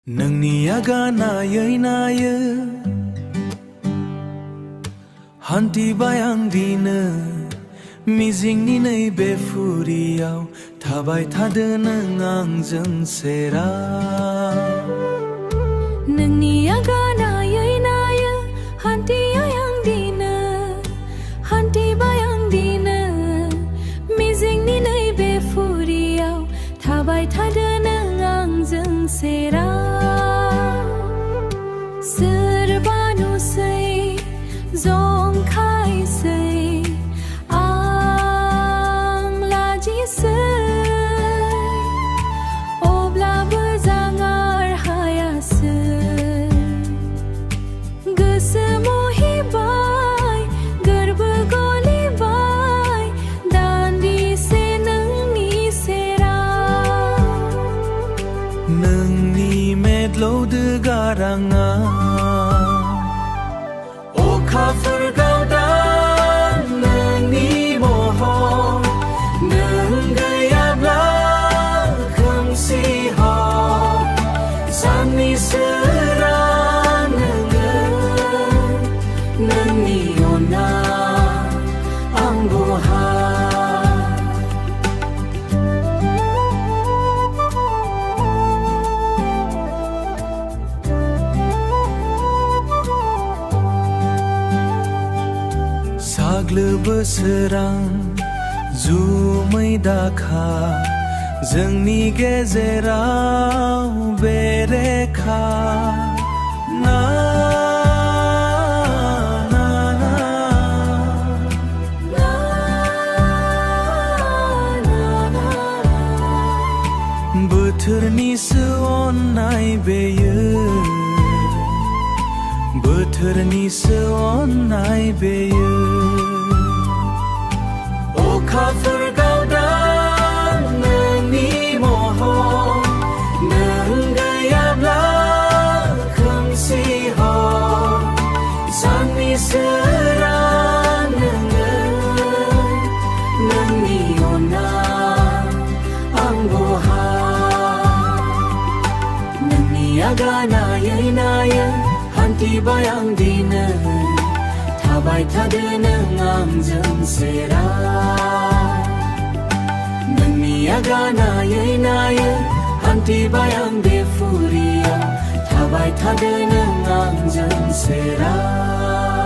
नोंनि आगानायै नायो हान्थिबाय आं दिनो मिजिंनि नैबे फुरियाव थाबाय थादो नों आंजों सेराव नोंनि आगानायै नायो हान्थिबाय आं दिनो मिजिंनि नैबे फुरियाव थाबाय थादो नों आंजों सेराव सोरबा नुसै जंखायसै आं लाजिसै अब्लाबो जागार हायासै गोसो मुहिबाय गोरबो गलिबाय दान्दिसे नोंनि सेराव नोंनि मेड्लौदो गाराङा अखाफोर गावदां नोंनि महर नों गैयाब्ला खोमसि हर साननि सोरां नोङो नोंनि अननाय आं बहा साग्लोबो सोरां जुमै दाखा जोंनि गेजेराव बेरेखा ना ना ना बोथोरनिसो अननाय बेयो बोथोरनिसो अननाय बेयो अखाफोर गावदां नोंनि महर नों गैयाब्ला खोमसि हर साननि सोरां नोङो नोंनि अननाय आं बहा नोंनि आगानायै नायो हान्थिबाय आं दिनो थाबाय थादो नों आंजों सेराव नोंनि आगानायै नायो हान्थिबाय आं बे फुरियाव थाबाय थादो नों आंजों सेराव